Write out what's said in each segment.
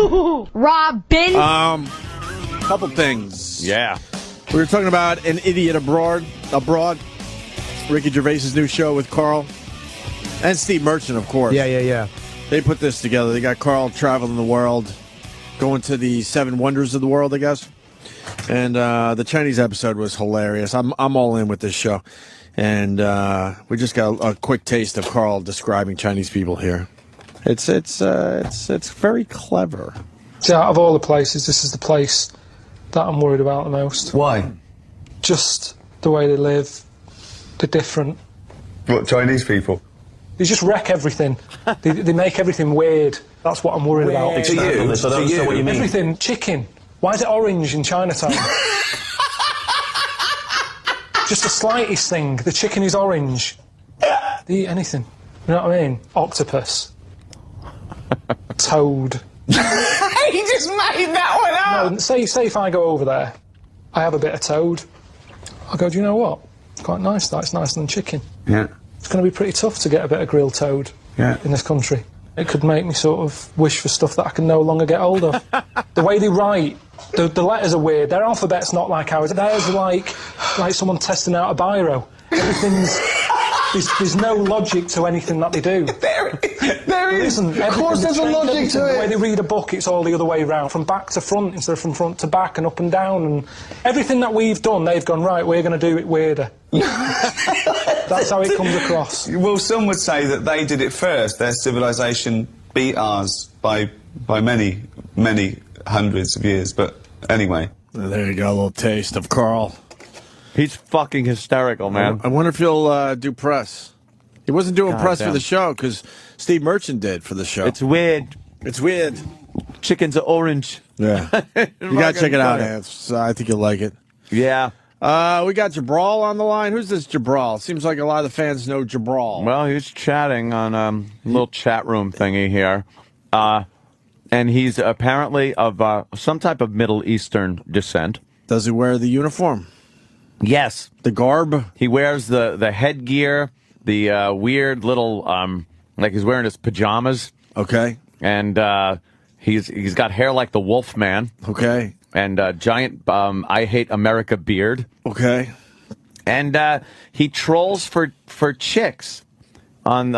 HooHooHooRobin. Couple things. Yeah. We were talking about An Idiot Abroad. Ricky Gervais's new show with Carl. And Steve Merchant, of course. Yeah. They put this together. They got Carl traveling the world, going to the 7 wonders of the world, I guess. And the Chinese episode was hilarious. I'm all in with this show. And we just got a quick taste of Carl describing Chinese people here. It's very clever. So out of all the places, this is the place that I'm worried about the most. Why? Just the way they live, they're different. What, Chinese people? They just wreck everything. they make everything weird. That's what I'm worried about. To you? So what you mean? Everything. Chicken. Why is it orange in Chinatown? Just the slightest thing. The chicken is orange. They eat anything. You know what I mean? Octopus. Toad. He just made that one up! No, say if I go over there, I have a bit of toad. I go, do you know what? It's quite nice, that. It's nicer than chicken. Yeah. It's going to be pretty tough to get a bit of grilled toad in this country. It could make me sort of wish for stuff that I can no longer get hold of. The way they write, the letters are weird. Their alphabet's not like ours. Theirs are like someone testing out a biro. Everything's... There's no logic to anything that they do. There is. Listen, of course there's a logic to it. The way they read a book, it's all the other way around. From back to front instead of from front to back and up and down. And everything that we've done, they've gone, right, we're going to do it weirder. That's how it comes across. Well, some would say that they did it first. Their civilization beat ours by many, many hundreds of years. But anyway. There you go, a little taste of Carl. He's fucking hysterical, man. I wonder if he'll do press. He wasn't doing press damn. for the show because Steve Merchant did for the show. It's weird. It's weird. Chickens are orange. Yeah. You got to check it out, Ants. I think you'll like it. Yeah. We got Jabral on the line. Who's this Jabral? Seems like a lot of the fans know Jabral. Well, he's chatting on a little chat room thingy here. And he's apparently of some type of Middle Eastern descent. Does he wear the uniform? Yes. The garb? He wears the headgear, the weird little, like he's wearing his pajamas. Okay. And he's got hair like the Wolfman. Okay. And giant I Hate America beard. Okay. And he trolls for chicks on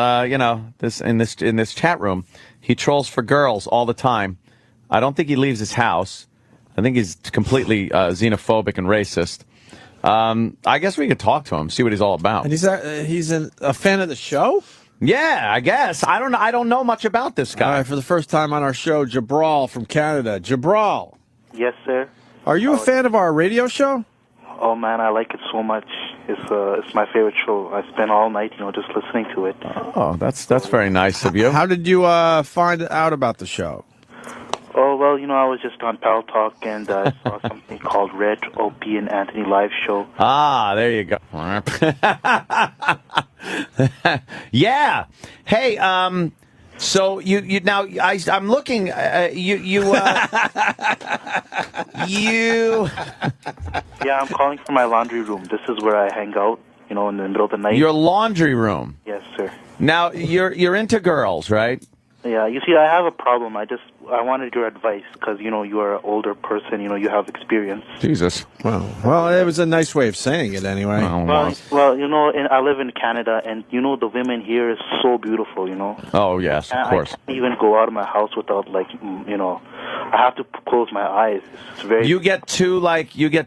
this in this chat room. He trolls for girls all the time. I don't think he leaves his house. I think he's completely xenophobic and racist. I guess we could talk to him, see what he's all about. And he's a fan of the show? Yeah, I guess. I don't know much about this guy. All right, for the first time on our show, Jabral from Canada. Jabral. Yes, sir. Are you a fan of our radio show? Oh man, I like it so much. It's my favorite show. I spend all night, just listening to it. Oh, that's very nice of you. How did you find out about the show? Oh, well, I was just on Pal Talk and I saw something called Red Opie and Anthony live show. Ah, there you go. Yeah. Hey, so you now I'm looking you Yeah, I'm calling from my laundry room. This is where I hang out, in the middle of the night. Your laundry room. Yes, sir. Now you're into girls, right? Yeah, you see, I have a problem. I wanted your advice because, you are an older person, you have experience. Jesus. Well, it was a nice way of saying it anyway. Well, I live in Canada, and, the women here is so beautiful, Oh, yes, of course. I can't even go out of my house without, I have to close my eyes. It's very... You get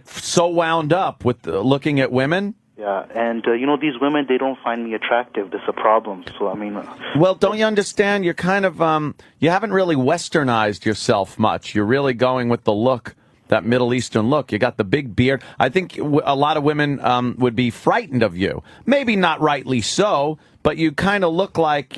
so wound up with looking at women? Yeah, and, these women, they don't find me attractive. That's a problem. So, Well, don't you understand? You're kind of, you haven't really westernized yourself much. You're really going with the look, that Middle Eastern look. You got the big beard. I think a lot of women would be frightened of you. Maybe not rightly so, but you kind of look like,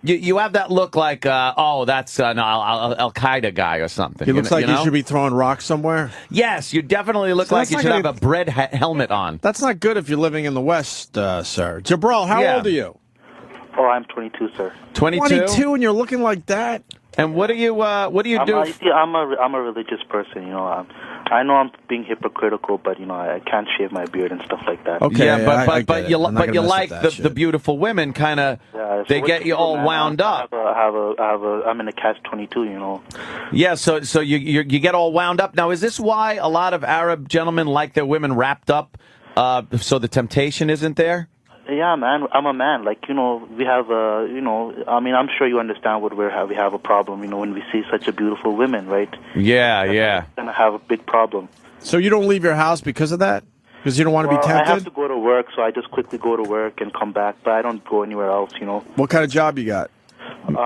you have that look like, that's an Al-Qaeda guy or something. He looks like you should be throwing rocks somewhere? Yes, you definitely look like you should have a bread helmet on. That's not good if you're living in the West, sir. Jabral, how old are you? Oh, I'm 22, sir. 22? 22 and you're looking like that? And what do you do? I'm a religious person, I know I'm being hypocritical, but I can't shave my beard and stuff like that. Okay, Yeah, I but you I'm not gonna mess like with that the shit. beautiful women, kind of. Yeah, so they what get do you do, all man? wound up. I'm in a catch-22, Yeah, so you get all wound up. Now, is this why a lot of Arab gentlemen like their women wrapped up, so the temptation isn't there? Yeah, man. I'm a man. Like, we have I'm sure you understand what we have a problem, when we see such a beautiful women, right? Yeah. We're going to have a big problem. So you don't leave your house because of that? Because you don't want to be tempted? I have to go to work, so I just quickly go to work and come back, but I don't go anywhere else, What kind of job you got?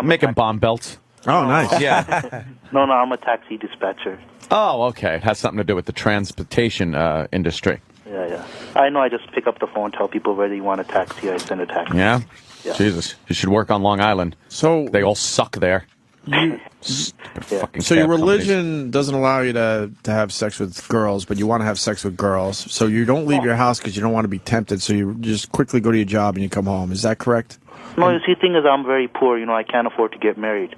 Making bomb belts. Oh, nice. Yeah. No, I'm a taxi dispatcher. Oh, okay. It has something to do with the transportation industry. Yeah. I know. I just pick up the phone, tell people where they want a taxi. I send a taxi. Yeah? Yeah. Jesus. You should work on Long Island. So They all suck there. Fucking So your cab religion doesn't allow you to have sex with girls, but you want to have sex with girls. So you don't leave your house because you don't want to be tempted. So you just quickly go to your job and you come home. Is that correct? No, you see, thing is, I'm very poor. I can't afford to get married.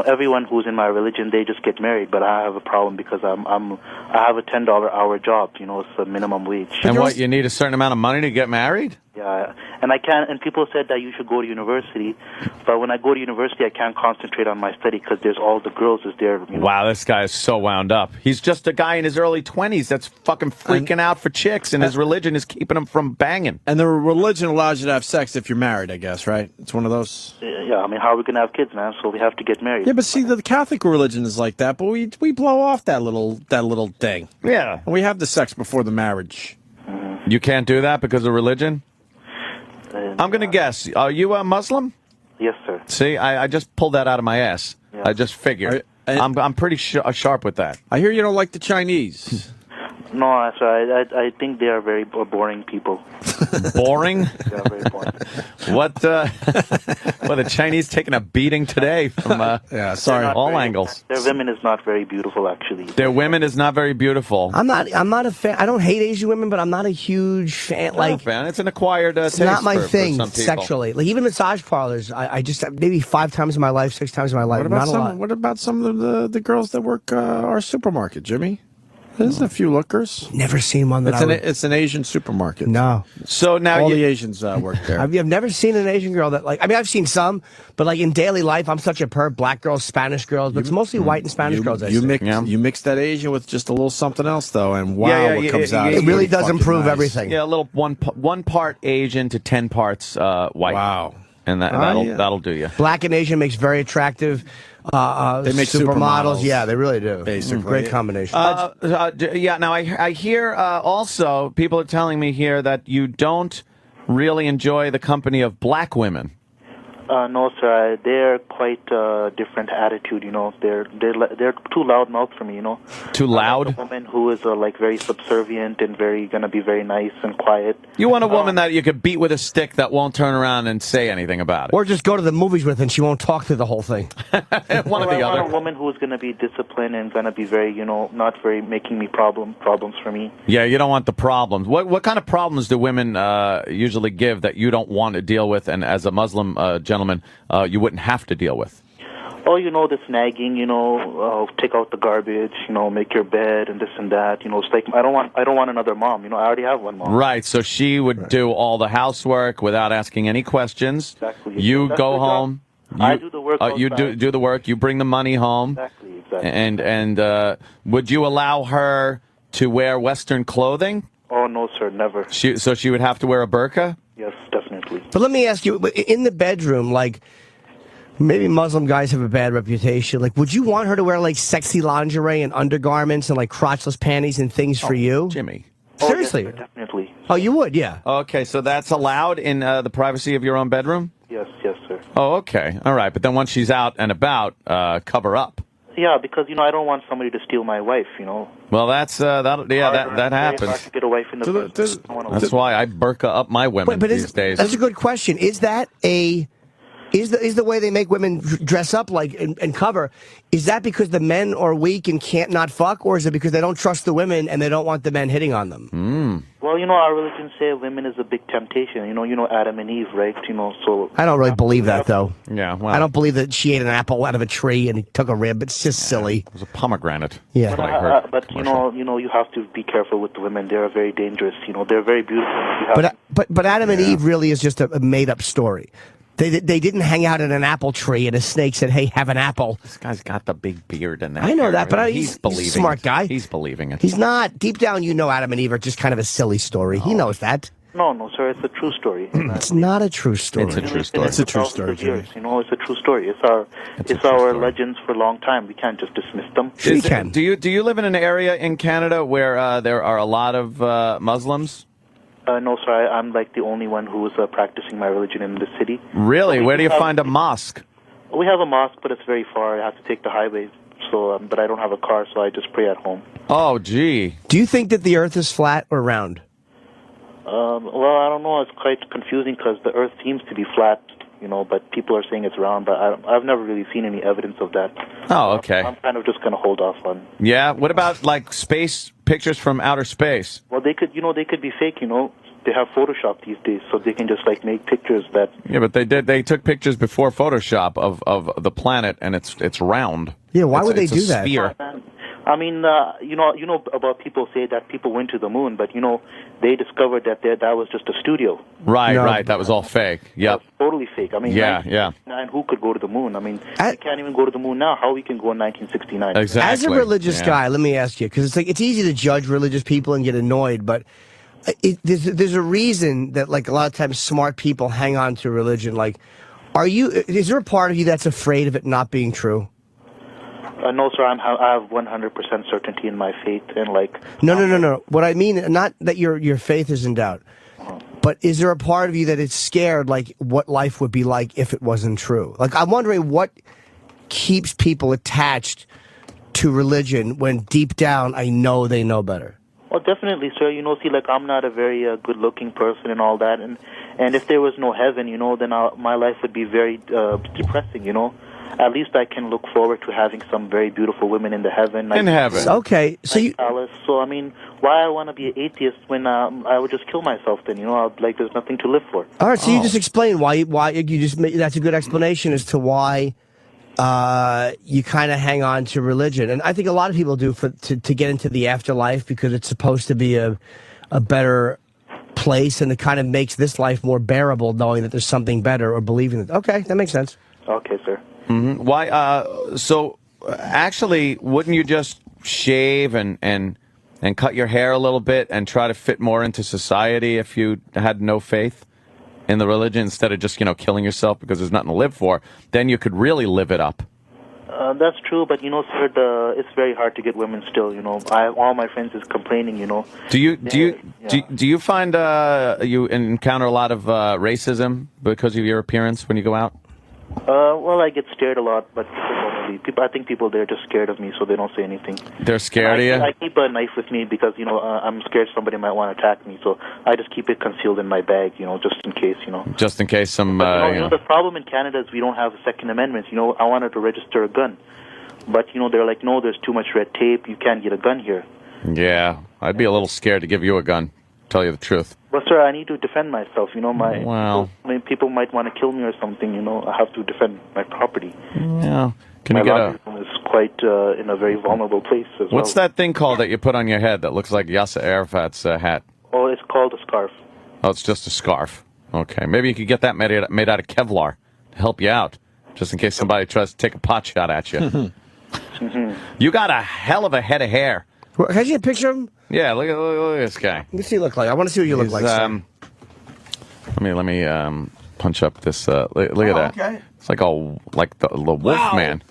Everyone who's in my religion, they just get married. But I have a problem because I have a $10 hour job. It's a minimum wage. And what, you need a certain amount of money to get married? Yeah, and I can't. And people said that you should go to university, but when I go to university, I can't concentrate on my study because there's all the girls is there. Wow, this guy is so wound up. He's just a guy in his early 20s that's fucking freaking out for chicks, and his religion is keeping him from banging. And the religion allows you to have sex if you're married, I guess, right? It's one of those. Yeah, how are we gonna have kids, man? So we have to get married. Yeah, but see, the Catholic religion is like that, but we blow off that little thing. Yeah. And we have the sex before the marriage. You can't do that because of religion? I'm going to guess. Are you a Muslim? Yes, sir. See, I just pulled that out of my ass. Yeah. I just figured. I'm pretty sharp with that. I hear you don't like the Chinese. No, sorry. I think they are very boring people. Boring? They are very boring. What? Well, the Chinese taking a beating today from all angles. Their women is not very beautiful, actually. Their women is not very beautiful. I'm not a fan. I don't hate Asian women, but I'm not a huge fan. Like, fan. It's an acquired it's taste not my for thing some people. sexually. Like even massage parlors, I just maybe 5 times in my life, 6 times in my life. What about some of the girls that work our supermarket, Jimmy? There's a few lookers. Never seen one that it's an Asian supermarket. No. So now all the Asians work there. I've never seen an Asian girl that I've seen some, but like in daily life, I'm such a perv. Black girls, Spanish girls, but it's mostly white and Spanish girls. You mix that Asian with just a little something else though, and wow, what comes out. It really does improve everything. Yeah, a little one part Asian to 10 parts white. Wow. And that'll do you. Black and Asian makes very attractive. They make supermodels. Yeah, they really do. Basically, great combination. Yeah. Now I hear also people are telling me here that you don't really enjoy the company of black women. No, sir. They're quite different attitude. They're too loud mouth for me. Too loud. A woman who is very subservient and gonna be very nice and quiet. You want a woman that you could beat with a stick that won't turn around and say anything about it, or just go to the movies with and she won't talk through the whole thing. One or the other. I want a woman who's gonna be disciplined and gonna be very, not very making me problems for me. Yeah, you don't want the problems. What kind of problems do women usually give that you don't want to deal with, and as a Muslim gentleman, you wouldn't have to deal with? Oh, this nagging, take out the garbage, make your bed and this and that. It's like I don't want another mom. I already have one mom. Right. So she would do all the housework without asking any questions. Exactly. You go home. I do the work. You do the work. You bring the money home. Exactly. And would you allow her to wear Western clothing? Oh no, sir, never. So she would have to wear a burqa? Yes, definitely. But let me ask you, in the bedroom, like, maybe Muslim guys have a bad reputation. Like, would you want her to wear, like, sexy lingerie and undergarments and, like, crotchless panties and things for you? Jimmy. Seriously? Yes, sir, definitely. Oh, you would, yeah. Okay, so that's allowed in the privacy of your own bedroom? Yes, sir. Oh, okay. All right. But then once she's out and about, cover up. Yeah, because, I don't want somebody to steal my wife, Well, that's, that happens. Very hard to get a wife in the first. That's why I burqa up my women these days. That's a good question. Is that is the way they make women dress up like and cover, is that because the men are weak and can't not fuck, or is it because they don't trust the women and they don't want the men hitting on them? Well, our religion say women is a big temptation. Adam and Eve, right? So I don't really believe that, though. Yeah, well, I don't believe that she ate an apple out of a tree and he took a rib. It's just silly. It was a pomegranate. Yeah. That's what I heard. But you have to be careful with the women. They're very dangerous. They're very beautiful. But Adam and Eve really is just a made up story. They didn't hang out in an apple tree and a snake said, "Hey, have an apple." This guy's got the big beard and that. I know that, but he's believing. a smart guy. He's believing it. He's not. Deep down, Adam and Eve are just kind of a silly story. He knows that. No, sir. It's a true story. It's not a true story. It's a true story. It's a true story, Jimmy. It's a true story. It's our legends for a long time. We can't just dismiss them. Sure, you can. Do you live in an area in Canada where there are a lot of Muslims? No, sir. I'm like the only one who is practicing my religion in the city. Really? Where do you find a mosque? We have a mosque, but it's very far. I have to take the highway. So, but I don't have a car, so I just pray at home. Oh, gee. Do you think that the Earth is flat or round? Well, I don't know. It's quite confusing because the Earth seems to be flat, but people are saying it's round. But I've never really seen any evidence of that. Oh, okay. I'm kind of just going to hold off on. Yeah. What about like space pictures from outer space? Well, they could be fake. They have Photoshop these days, so they can just like make pictures that. Yeah, but they did. They took pictures before Photoshop of the planet, and it's round. Yeah. Why would they do that? Sphere. I mean, about people say that people went to the moon, but they discovered that that was just a studio. Right, right. That was all fake. Yep. Totally fake. I mean, yeah. Who could go to the moon? I mean, we can't even go to the moon now. How we can go in 1969? Exactly. As a religious guy, let me ask you, because it's easy to judge religious people and get annoyed, but there's a reason that like a lot of times smart people hang on to religion. Like, is there a part of you that's afraid of it not being true? No, sir. I have 100% certainty in my faith, and like. No. What I mean, not that your faith is in doubt, but is there a part of you that is scared, like what life would be like if it wasn't true? Like, I'm wondering what keeps people attached to religion when deep down I know they know better. Well, definitely, sir. See, like I'm not a very good-looking person and all that, and if there was no heaven, then my life would be very depressing. At least I can look forward to having some very beautiful women in the heaven. In heaven. Okay, so So I mean, why I want to be an atheist when I would just kill myself? Then like there's nothing to live for. All right, so you just explain why you just that's a good explanation as to why you kind of hang on to religion, and I think a lot of people do to get into the afterlife because it's supposed to be a better place, and it kind of makes this life more bearable knowing that there's something better or believing it. Okay, that makes sense. Okay, sir. Mm-hmm. Why? So, actually, wouldn't you just shave and cut your hair a little bit and try to fit more into society if you had no faith in the religion instead of just killing yourself because there's nothing to live for? Then you could really live it up. That's true, but sir, it's very hard to get women still. All my friends is complaining. Do you find you encounter a lot of racism because of your appearance when you go out? Well, I get scared a lot, but I think people there are just scared of me, so they don't say anything. They're scared of you? I keep a knife with me because, I'm scared somebody might want to attack me, so I just keep it concealed in my bag, just in case, Just in case some, the problem in Canada is we don't have a Second Amendment. I wanted to register a gun, but, they're like, no, there's too much red tape, you can't get a gun here. Yeah, I'd be a little scared to give you a gun, tell you the truth. Well, sir, I need to defend myself. Wow. People might want to kill me or something. I have to defend my property. Yeah. Can you my get laundry room is quite in a very vulnerable place as What's that thing called that you put on your head that looks like Yasser Arafat's hat? Oh, it's called a scarf. Oh, it's just a scarf. Okay, maybe you could get that made out of Kevlar to help you out, just in case somebody tries to take a pot shot at you. You got a hell of a head of hair. Can I see a picture of him? Yeah, look at this guy. What's he look like? I want to see what you look like. Let me punch up this. Look at that. Okay. It's like the wolf man.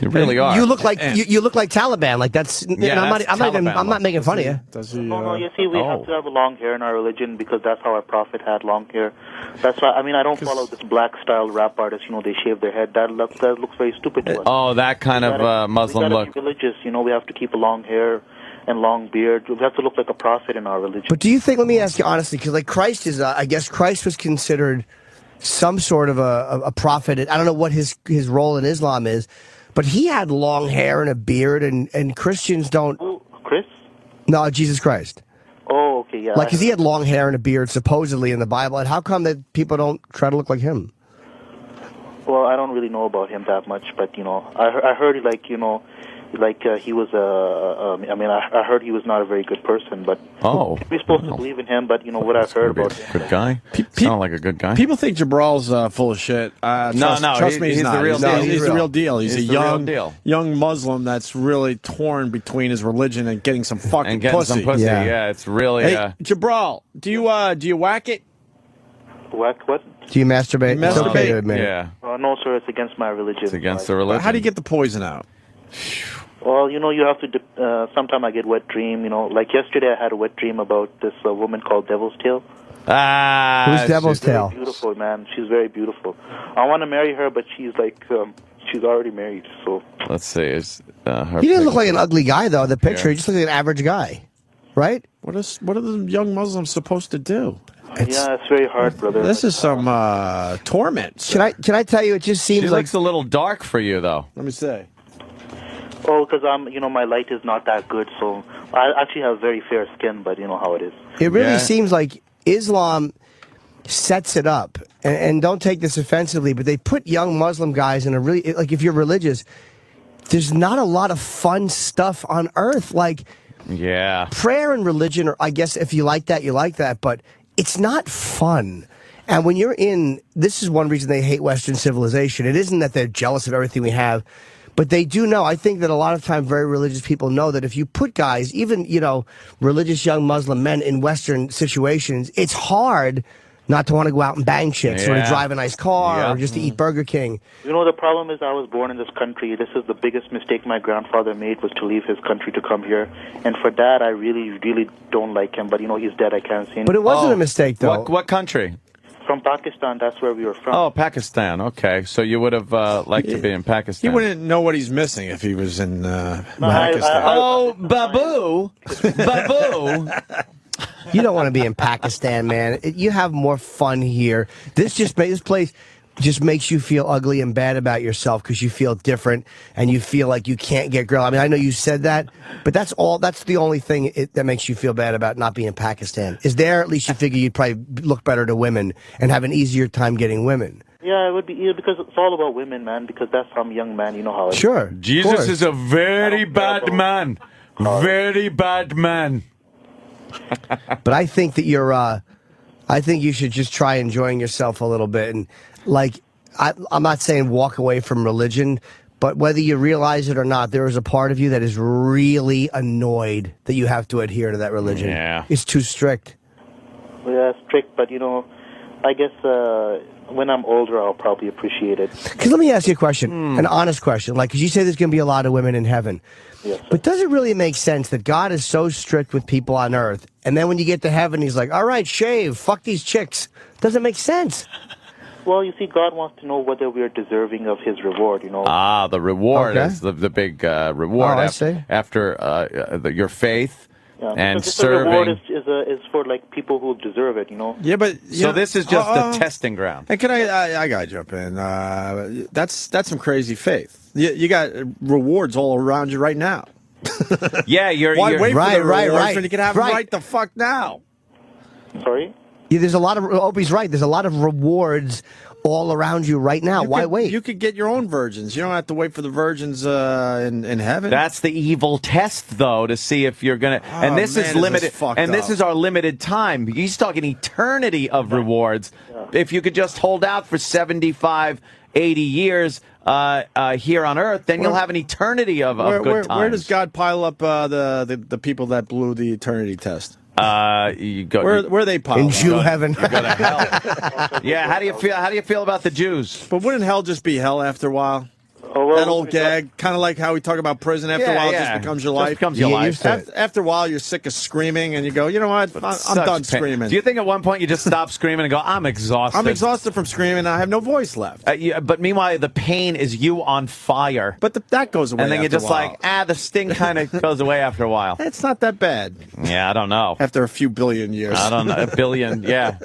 You really are. You look like you look like Taliban. Like that's. Yeah, I'm not making fun of you. No. You see, we have to have long hair in our religion because that's how our prophet had long hair. That's why. I mean, I don't follow this black style rap artist. They shave their head. That looks very stupid to us. Oh, that kind of Muslim we look. Be religious. We have to keep a long hair and long beard. We have to look like a prophet in our religion. But do you think? Let me ask you honestly, because like Christ is, I guess Christ was considered some sort of a prophet. I don't know what his role in Islam is, but he had long hair and a beard, and Christians don't. Oh, Chris? No, Jesus Christ. Oh, okay, yeah. Like, because he had long hair and a beard, supposedly, in the Bible. And how come that people don't try to look like him? Well, I don't really know about him that much, but, you know, I heard, like, you know, like he was I mean, I heard he was not a very good person, but we're supposed to believe in him. But you know what I've heard about him. Good guy. Sound like a good guy. People think Jabral's full of shit. Trust me, he's not. The real deal. He's the real deal. He's a the young Muslim that's really torn between his religion and getting some fucking pussy. Yeah, it's really. Hey, Jabral, do you whack it? What? Do you masturbate? Masturbate? It's okay to admit it. Yeah. No, sir. It's against my religion. It's against the religion. How do you get the poison out? Well, you know, you have to. Sometimes I get wet dream. You know, like yesterday, I had a wet dream about this woman called Devil's Tail. Who's Devil's Tail? Beautiful, man. She's very beautiful. I want to marry her, but she's like, she's already married. So let's see. Is her he didn't look like an ugly guy though. The picture, he just looked like an average guy, right? What are the young Muslims supposed to do? Yeah, it's very hard, brother. This is some torment. Can I tell you? It just seems she like looks a little dark for you, though. Let me say. Oh, because you know, my light is not that good, so I actually have very fair skin, but you know how it is. It really seems like Islam sets it up, and don't take this offensively, but they put young Muslim guys in a really, like, if you're religious, there's not a lot of fun stuff on earth. Like, prayer and religion, or I guess if you like that, you like that, but it's not fun. And when you're this is one reason they hate Western civilization. It isn't that they're jealous of everything we have, but they do know. I think that a lot of times very religious people know that if you put guys, even, you know, religious young Muslim men in Western situations, it's hard not to want to go out and bang chicks or to drive a nice car or just to eat Burger King. You know, the problem is I was born in this country. This is the biggest mistake my grandfather made, was to leave his country to come here. And for that, I really, really don't like him. But, you know, he's dead. I can't see him. But it wasn't a mistake, though. What country? From Pakistan. That's where we were from. Oh, Pakistan. Okay. So you would have liked to be in Pakistan. He wouldn't know what he's missing if he was in Pakistan. Babu. Babu. You don't want to be in Pakistan, man. You have more fun here. This place just makes you feel ugly and bad about yourself because you feel different and you feel like you can't get girl. I mean, I know you said that, but that's the only thing that makes you feel bad about not being in Pakistan. Is there, at least you figure you'd probably look better to women and have an easier time getting women. Yeah, it would be, because it's all about women, man, because that's some young man, you know how it is. Sure. Jesus is a very bad man. Very bad man. But I think that I think you should just try enjoying yourself a little bit. And, like, I'm not saying walk away from religion, but whether you realize it or not, there is a part of you that is really annoyed that you have to adhere to that religion. Yeah. It's too strict. Yeah, strict, but, you know, I guess when I'm older, I'll probably appreciate it. Because let me ask you a question, an honest question. Like, because you say there's going to be a lot of women in heaven. Yes, but does it really make sense that God is so strict with people on earth, and then when you get to heaven, he's like, all right, shave, fuck these chicks? Doesn't make sense. Well, you see, God wants to know whether we are deserving of his reward, you know. Ah, the reward is the big reward after your faith and serving. The reward is for, like, people who deserve it, you know. Yeah, but so this is just the testing ground. And can I gotta jump in? That's some crazy faith. You got rewards all around you right now. Yeah, why wait for the rewards when you can have them right right the fuck now? Sorry? Yeah, there's a lot of, Opie's right, there's a lot of rewards all around you right now. Why wait? You could get your own virgins. You don't have to wait for the virgins in heaven. That's the evil test, though, to see if you're going to... and this is limited. And this is our limited time. He's talking eternity of rewards. Yeah. If you could just hold out for 75, 80 years here on Earth, then you'll have an eternity of good times. Where does God pile up the people that blew the eternity test? You go where they pile in Jew heaven. You go to hell. Yeah, how do you feel about the Jews? But wouldn't hell just be hell after a while? That old gag, kind of like how we talk about prison. After a while, it just becomes your life. Becomes your life. After a while, you're sick of screaming, and you go, you know what? I'm done screaming. Do you think at one point you just stop screaming and go, I'm exhausted? I'm exhausted from screaming. I have no voice left. But meanwhile, the pain is you on fire. But that goes away. And then you're just like, the sting kind of goes away after a while. It's not that bad. Yeah, I don't know. After a few billion years. I don't know. A billion, yeah.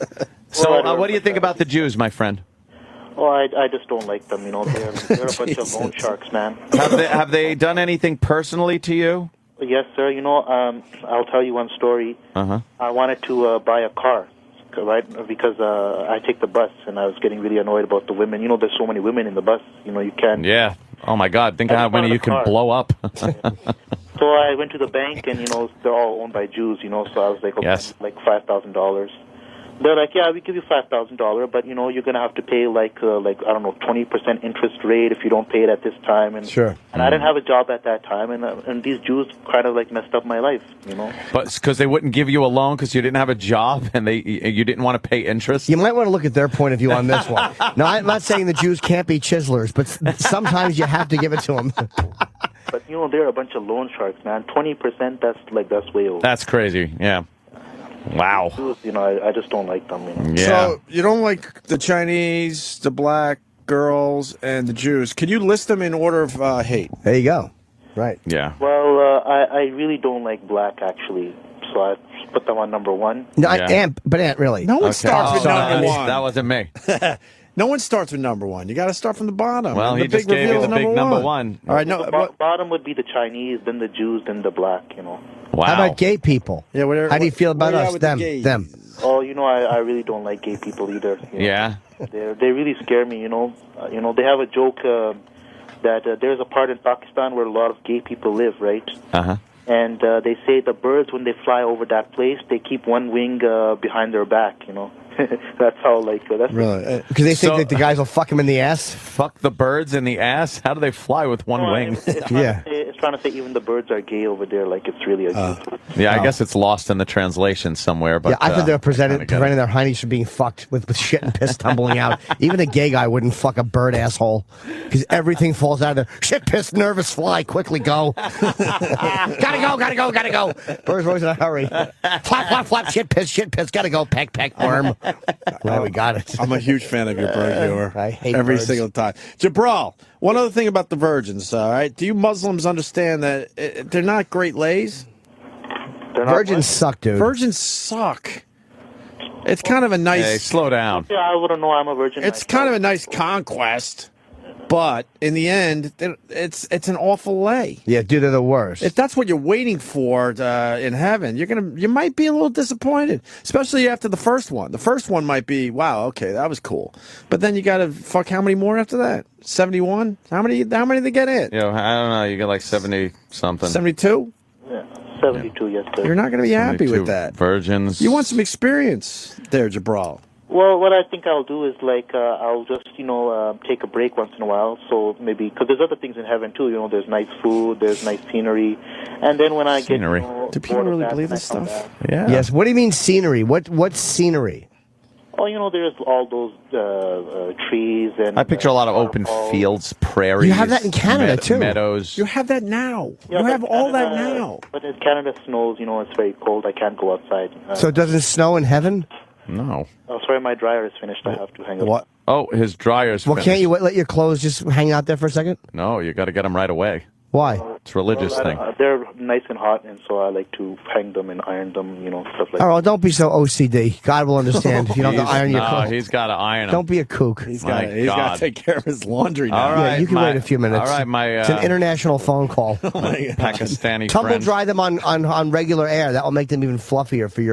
So what do you think about the Jews, my friend? Oh, I just don't like them, you know. They're a bunch of loan sharks, man. Have they done anything personally to you? Yes, sir. I'll tell you one story. I wanted to buy a car, right? Because I take the bus, and I was getting really annoyed about the women. There's so many women in the bus. You can't. Yeah. Oh my God! Think how many you can blow up. So I went to the bank, and they're all owned by Jews. So I was like, okay, Yes. like $5,000. They're like, yeah, we give you $5,000, but you're gonna have to pay like I don't know 20% interest rate if you don't pay it at this time. And Sure. And I didn't have a job at that time, and these Jews kind of like messed up my life. But because they wouldn't give you a loan because you didn't have a job and you didn't want to pay interest. You might want to look at their point of view on this one. No, I'm not saying the Jews can't be chiselers, but sometimes you have to give it to them. But they're a bunch of loan sharks, man. 20%, that's way over. That's crazy. Yeah. Wow. Jews, I just don't like them. Yeah. So you don't like the Chinese, the black girls, and the Jews. Can you list them in order of hate? There you go. Right. Yeah. Well, I really don't like black, actually, so I put them on number one. No, Yeah. Aunt, really. No one starts with number one. That wasn't me. No one starts with number one. You got to start from the bottom. Well, And he the just big gave you reveal the is big number one. All right, no. The bottom would be the Chinese, then the Jews, then the black. Wow. How about gay people? Yeah, whatever. How do you feel about where you at us? with the Them. gays? Them. Oh, I really don't like gay people either. Yeah. They really scare me. They have a joke that there's a part in Pakistan where a lot of gay people live, right? And they say the birds, when they fly over that place, they keep one wing behind their back. That's how that's Really? Because they think that the guys will fuck them in the ass. Fuck the birds in the ass? How do they fly with one wing? It's trying to say even the birds are gay over there. Like it's really a Yeah, I guess it's lost in the translation somewhere. But Yeah, I thought they were preventing kinda get their heinies from being fucked with shit and piss tumbling out. Even a gay guy wouldn't fuck a bird asshole because everything falls out of there. Shit, piss, nervous, fly, quickly go. gotta go. Bird's always in a hurry. Flap, shit, piss, gotta go, peck, worm. Well, we got it. I'm a huge fan of your bird humor. I hate every birds. single time. Jabral, one other thing about the virgins, all right? Do you Muslims understand that they're not great lays? Virgins suck, dude. Virgins suck. It's kind of a nice... Hey, slow down. Yeah, I wouldn't know. I'm a virgin. It's kind of a nice conquest, but in the end, it's an awful lay. Yeah, dude, they're the worst. If that's what you're waiting for in heaven, you might be a little disappointed, especially after the first one. The first one might be, wow, okay, that was cool, but then you got to fuck how many more after that? 71? How many did they get in? I don't know. You get like 70 something. 72? Yeah, 72. Yes, sir. You're not going to be happy 72 with that. Virgins. You want some experience there, Jabral. Well, what I think I'll do is I'll just take a break once in a while. So maybe because there's other things in heaven too. There's nice food, there's nice scenery, and then when I Scenery. get Do people bored of really that, believe then this I come stuff? back. Yeah. Yes. What do you mean scenery? What's scenery? Oh, there's all those trees and. I picture a lot of open waterfalls. fields, prairies. You have that in Canada, too. Meadows. You have that now. Yeah, you but have all that Canada- now. But in Canada snows. It's very cold. I can't go outside. So it doesn't snow in heaven? No. Oh, sorry, my dryer is finished. I have to hang up. What? Oh, his dryer's Well, finished. can't you let your clothes just hang out there for a second? No, you got to get them right away. Why? It's a religious thing. They're nice and hot, and so I like to hang them and iron them. Stuff like. Oh, well, don't be so OCD. God will understand if you don't have to iron your No, clothes. he's got to iron them. Don't be a kook. He's My got God. to take care of his laundry now. All right, Yeah, you can my- wait a few minutes. All right, my It's an international phone call. Pakistani Tumble friend. dry them on regular air. That will make them even fluffier for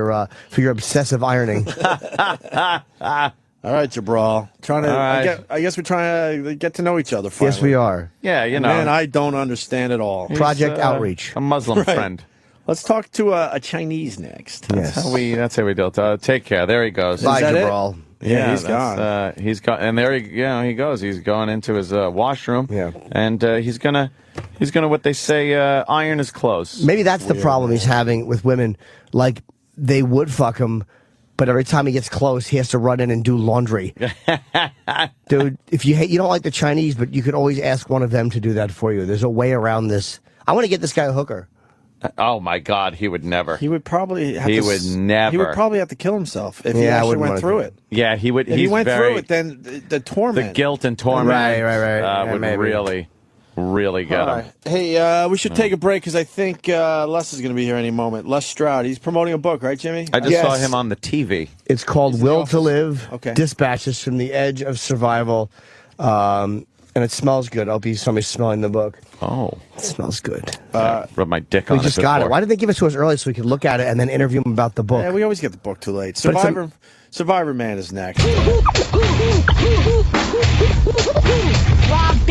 your obsessive ironing. All right, Jabral. All right. I guess we're trying to get to know each other. Finally. Yes, we are. Yeah, Man, I don't understand it all. He's, Project Outreach. A Muslim Right. friend. Let's talk to a Chinese next. Yes. That's how we do it. Take care. There he goes. Bye, that it? Jabral. Yeah, he's that's, gone. He's gone, and there he goes. He's going into his washroom. Yeah. And he's gonna what they say iron his clothes. Maybe that's the problem he's having with women. Like, they would fuck him, but every time he gets close, he has to run in and do laundry. Dude, if you don't like the Chinese, but you could always ask one of them to do that for you. There's a way around this. I want to get this guy a hooker. Oh my God, he would never. He would probably have He to, would never. He would probably have to kill himself if he Yeah, I actually wouldn't went wanna through do it. Yeah, he would. If he He's went very, through it, then the the torment. guilt and torment. Right. would Maybe. really get All him. right. Hey, we should take a break because I think Les is going to be here any moment. Les Stroud. He's promoting a book, right, Jimmy? I just Yes. saw him on the TV. It's called He's in the Will to office. Live, Okay. Dispatches from the Edge of Survival. And it smells good. Opie saw me smelling the book. Oh. It smells good. Rub my dick on it. We just got it. Why did they give it to us early so we could look at it and then interview him about the book? Yeah, we always get the book too late. But Survivor Man is next. Rob